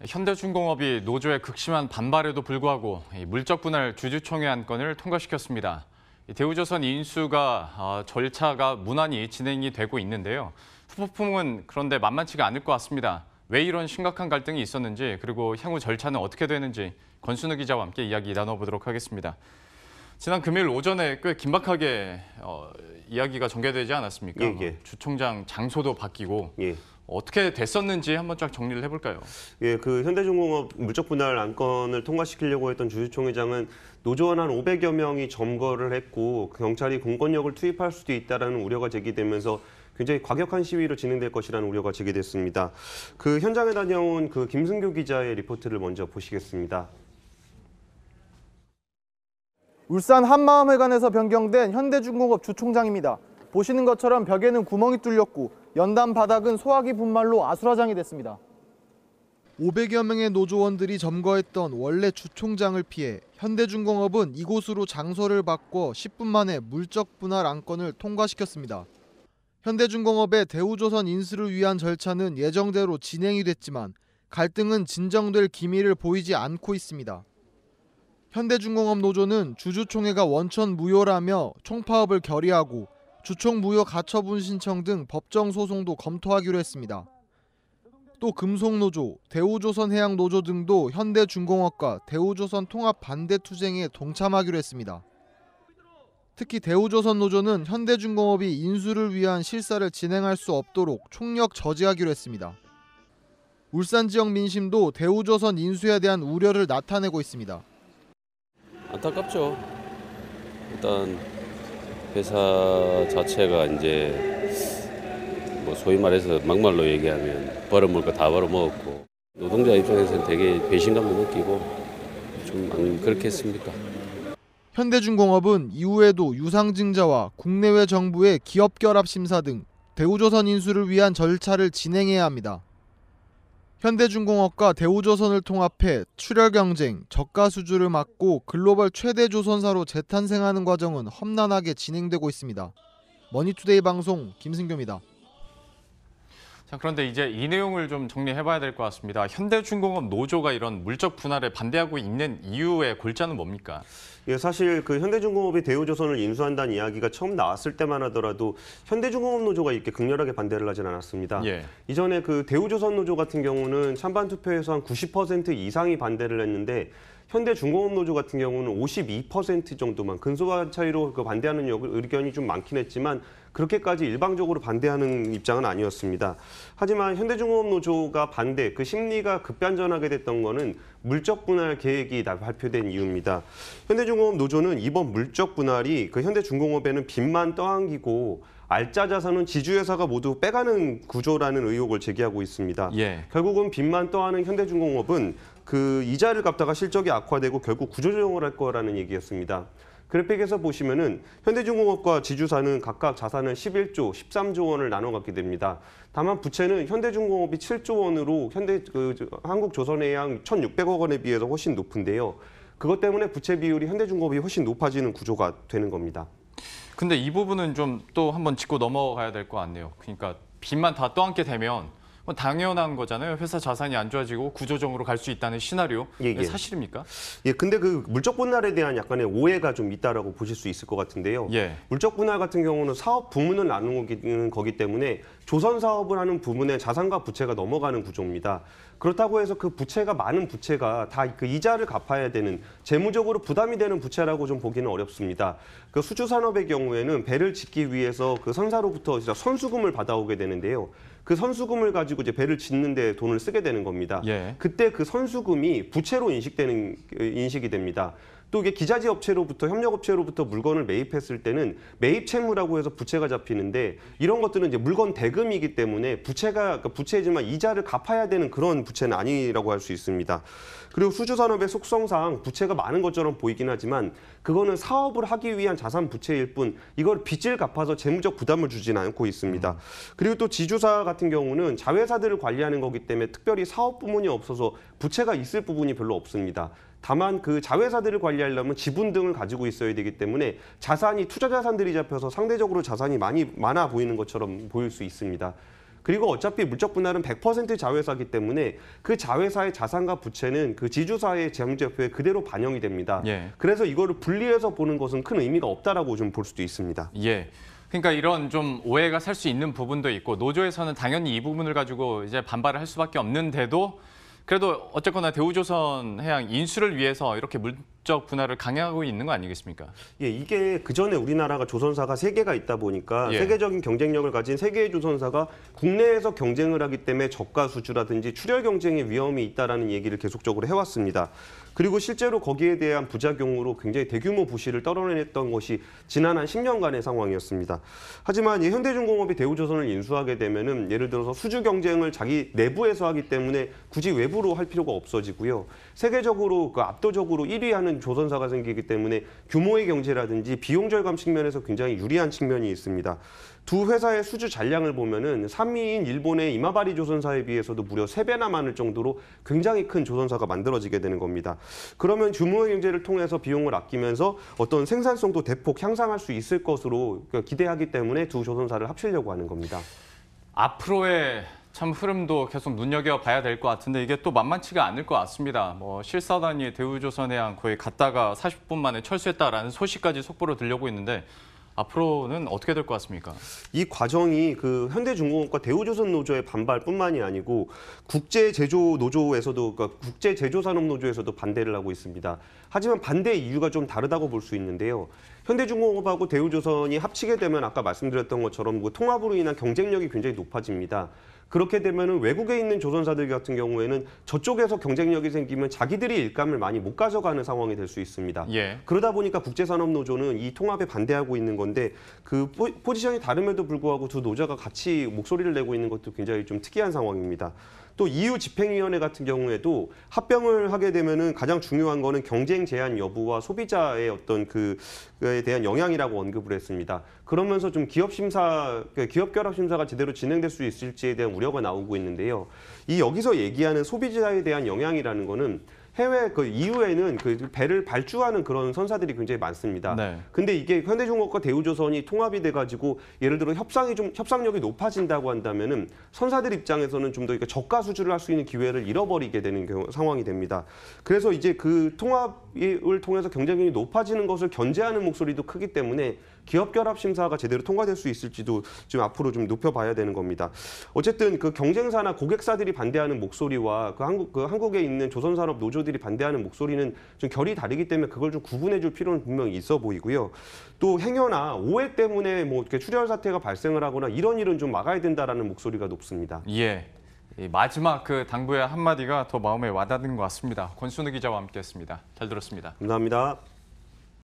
현대중공업이 노조의 극심한 반발에도 불구하고 물적 분할 주주총회 안건을 통과시켰습니다. 대우조선 인수가 절차가 무난히 진행이 되고 있는데요. 후폭풍은 그런데 만만치가 않을 것 같습니다. 왜 이런 심각한 갈등이 있었는지 그리고 향후 절차는 어떻게 되는지 권순우 기자와 함께 이야기 나눠보도록 하겠습니다. 지난 금요일 오전에 꽤 긴박하게 이야기가 전개되지 않았습니까? 예. 주총장 장소도 바뀌고 예. 어떻게 됐었는지 한번 쫙 정리를 해볼까요? 예, 그 현대중공업 물적 분할 안건을 통과시키려고 했던 주주총회장은 노조원 한 500여 명이 점거를 했고 경찰이 공권력을 투입할 수도 있다라는 우려가 제기되면서 굉장히 과격한 시위로 진행될 것이라는 우려가 제기됐습니다. 그 현장에 다녀온 그 김승교 기자의 리포트를 먼저 보시겠습니다. 울산 한마음회관에서 변경된 현대중공업 주총장입니다. 보시는 것처럼 벽에는 구멍이 뚫렸고 연단 바닥은 소화기 분말로 아수라장이 됐습니다. 500여 명의 노조원들이 점거했던 원래 주총장을 피해 현대중공업은 이곳으로 장소를 바꿔 10분 만에 물적 분할 안건을 통과시켰습니다. 현대중공업의 대우조선 인수를 위한 절차는 예정대로 진행이 됐지만 갈등은 진정될 기미를 보이지 않고 있습니다. 현대중공업 노조는 주주총회가 원천 무효라며 총파업을 결의하고 주총 무효 가처분 신청 등 법정 소송도 검토하기로 했습니다. 또 금속노조, 대우조선해양노조 등도 현대중공업과 대우조선 통합 반대 투쟁에 동참하기로 했습니다. 특히 대우조선노조는 현대중공업이 인수를 위한 실사를 진행할 수 없도록 총력 저지하기로 했습니다. 울산 지역 민심도 대우조선 인수에 대한 우려를 나타내고 있습니다. 안타깝죠. 일단 회사 자체가 이제 뭐 소위 말해서 막말로 얘기하면 벌어먹을 거 다 벌어먹었고 노동자 입장에서는 되게 배신감도 느끼고 좀 안 그렇겠습니까? 현대중공업은 이후에도 유상증자와 국내외 정부의 기업 결합 심사 등 대우조선 인수를 위한 절차를 진행해야 합니다. 현대중공업과 대우조선을 통합해 출혈 경쟁, 저가 수주를 막고 글로벌 최대 조선사로 재탄생하는 과정은 험난하게 진행되고 있습니다. 머니투데이 방송 김승교입니다. 자, 그런데 이제 이 내용을 좀 정리해봐야 될 것 같습니다. 현대중공업 노조가 이런 물적 분할에 반대하고 있는 이유의 골자는 뭡니까? 예, 사실 그 현대중공업이 대우조선을 인수한다는 이야기가 처음 나왔을 때만 하더라도 현대중공업 노조가 이렇게 극렬하게 반대를 하진 않았습니다. 예. 이전에 그 대우조선 노조 같은 경우는 찬반 투표에서 한 90% 이상이 반대를 했는데 현대중공업 노조 같은 경우는 52% 정도만 근소한 차이로 그 반대하는 의견이 좀 많긴 했지만 그렇게까지 일방적으로 반대하는 입장은 아니었습니다. 하지만 현대중공업 노조가 반대, 그 심리가 급반전하게 됐던 거는 물적 분할 계획이 발표된 이유입니다. 현대중공업 노조는 이번 물적 분할이 그 현대중공업에는 빚만 떠안기고 알짜 자산은 지주회사가 모두 빼가는 구조라는 의혹을 제기하고 있습니다. 예. 결국은 빚만 떠안은 현대중공업은 그 이자를 갚다가 실적이 악화되고 결국 구조조정을 할 거라는 얘기였습니다. 그래픽에서 보시면은 현대중공업과 지주사는 각각 자산을 11조, 13조 원을 나눠 갖게 됩니다. 다만 부채는 현대중공업이 7조 원으로 한국조선해양 1,600억 원에 비해서 훨씬 높은데요. 그것 때문에 부채 비율이 현대중공업이 훨씬 높아지는 구조가 되는 겁니다. 근데 이 부분은 좀 또 한번 짚고 넘어가야 될 것 같네요. 그러니까 빚만 다 떠안게 되면 당연한 거잖아요. 회사 자산이 안 좋아지고 구조정으로 갈 수 있다는 시나리오. 예. 사실입니까? 예, 근데 그 물적 분할에 대한 약간의 오해가 좀 있다라고 보실 수 있을 것 같은데요. 예. 물적 분할 같은 경우는 사업 부문을 나누는 거기 때문에 조선 사업을 하는 부문의 자산과 부채가 넘어가는 구조입니다. 그렇다고 해서 그 부채가 많은 부채가 다 그 이자를 갚아야 되는 재무적으로 부담이 되는 부채라고 좀 보기는 어렵습니다. 그 수주산업의 경우에는 배를 짓기 위해서 그 선사로부터 선수금을 받아오게 되는데요. 그 선수금을 가지고 이제 배를 짓는 데 돈을 쓰게 되는 겁니다. 예. 그때 그 선수금이 부채로 인식이 됩니다. 또 이게 기자재 업체로부터 협력업체로부터 물건을 매입했을 때는 매입 채무라고 해서 부채가 잡히는데 이런 것들은 이제 물건 대금이기 때문에 부채지만 이자를 갚아야 되는 그런 부채는 아니라고 할 수 있습니다. 그리고 수주산업의 속성상 부채가 많은 것처럼 보이긴 하지만 그거는 사업을 하기 위한 자산 부채일 뿐 이걸 빚을 갚아서 재무적 부담을 주지는 않고 있습니다. 그리고 또 지주사 같은 경우는 자회사들을 관리하는 거기 때문에 특별히 사업 부문이 없어서 부채가 있을 부분이 별로 없습니다. 다만 그 자회사들을 관리하려면 지분 등을 가지고 있어야 되기 때문에 자산이 투자 자산들이 잡혀서 상대적으로 자산이 많아 보이는 것처럼 보일 수 있습니다. 그리고 어차피 물적 분할은 100% 자회사이기 때문에 그 자회사의 자산과 부채는 그 지주사의 재무제표에 그대로 반영이 됩니다. 예. 그래서 이거를 분리해서 보는 것은 큰 의미가 없다라고 좀 볼 수도 있습니다. 예. 그러니까 이런 좀 오해가 살 수 있는 부분도 있고 노조에서는 당연히 이 부분을 가지고 이제 반발을 할 수밖에 없는데도 그래도 어쨌거나 대우조선해양 인수를 위해서 이렇게 물적 분할을 강행하고 있는 거 아니겠습니까? 예, 이게 그전에 우리나라가 조선사가 3개가 있다 보니까 예. 세계적인 경쟁력을 가진 3개의 조선사가 국내에서 경쟁을 하기 때문에 저가 수주라든지 출혈 경쟁의 위험이 있다라는 얘기를 계속적으로 해왔습니다. 그리고 실제로 거기에 대한 부작용으로 굉장히 대규모 부실을 떨어냈던 것이 지난 한 10년간의 상황이었습니다. 하지만 이 현대중공업이 대우조선을 인수하게 되면은 예를 들어서 수주 경쟁을 자기 내부에서 하기 때문에 굳이 외부로 할 필요가 없어지고요. 세계적으로 그 압도적으로 1위 하는 조선사가 생기기 때문에 규모의 경제라든지 비용 절감 측면에서 굉장히 유리한 측면이 있습니다. 두 회사의 수주 잔량을 보면은 3위인 일본의 이마바리 조선사에 비해서도 무려 3배나 많을 정도로 굉장히 큰 조선사가 만들어지게 되는 겁니다. 그러면 규모의 경제를 통해서 비용을 아끼면서 어떤 생산성도 대폭 향상할 수 있을 것으로 기대하기 때문에 두 조선사를 합치려고 하는 겁니다. 앞으로의 참 흐름도 계속 눈여겨봐야 될 것 같은데 이게 또 만만치가 않을 것 같습니다. 뭐 실사단이 대우조선해양 거의 갔다가 40분 만에 철수했다라는 소식까지 속보로 들려오고 있는데 앞으로는 어떻게 될 것 같습니까? 이 과정이 그 현대중공업과 대우조선 노조의 반발뿐만이 아니고 국제제조노조에서도 그러니까 국제제조산업노조에서도 반대를 하고 있습니다. 하지만 반대 이유가 좀 다르다고 볼 수 있는데요. 현대중공업하고 대우조선이 합치게 되면 아까 말씀드렸던 것처럼 그 통합으로 인한 경쟁력이 굉장히 높아집니다. 그렇게 되면은 외국에 있는 조선사들 같은 경우에는 저쪽에서 경쟁력이 생기면 자기들이 일감을 많이 못 가져가는 상황이 될 수 있습니다. 예. 그러다 보니까 국제산업노조는 이 통합에 반대하고 있는 건데 그 포지션이 다름에도 불구하고 두 노조가 같이 목소리를 내고 있는 것도 굉장히 좀 특이한 상황입니다. 또 EU 집행위원회 같은 경우에도 합병을 하게 되면은 가장 중요한 거는 경쟁 제한 여부와 소비자의 어떤 그에 대한 영향이라고 언급을 했습니다. 그러면서 좀 기업 결합 심사가 제대로 진행될 수 있을지에 대한 우려가 나오고 있는데요. 이 여기서 얘기하는 소비자에 대한 영향이라는 거는 해외 그 EU에는 그 배를 발주하는 그런 선사들이 굉장히 많습니다. 네. 근데 이게 현대중공업과 대우조선이 통합이 돼가지고 예를 들어 협상력이 높아진다고 한다면은 선사들 입장에서는 좀 더 저가 수주를 할 수 있는 기회를 잃어버리게 되는 상황이 됩니다. 그래서 이제 그 통합을 통해서 경쟁력이 높아지는 것을 견제하는 목소리도 크기 때문에 기업 결합 심사가 제대로 통과될 수 있을지도 좀 앞으로 좀 높여봐야 되는 겁니다. 어쨌든 그 경쟁사나 고객사들이 반대하는 목소리와 한국에 있는 조선산업 노조들이 반대하는 목소리는 좀 결이 다르기 때문에 그걸 좀 구분해줄 필요는 분명히 있어 보이고요. 또 행여나 오해 때문에 뭐 이렇게 출혈 사태가 발생을 하거나 이런 일은 좀 막아야 된다라는 목소리가 높습니다. 예. 이 마지막 그 당부의 한마디가 더 마음에 와닿는 것 같습니다. 권순우 기자와 함께했습니다. 잘 들었습니다. 감사합니다.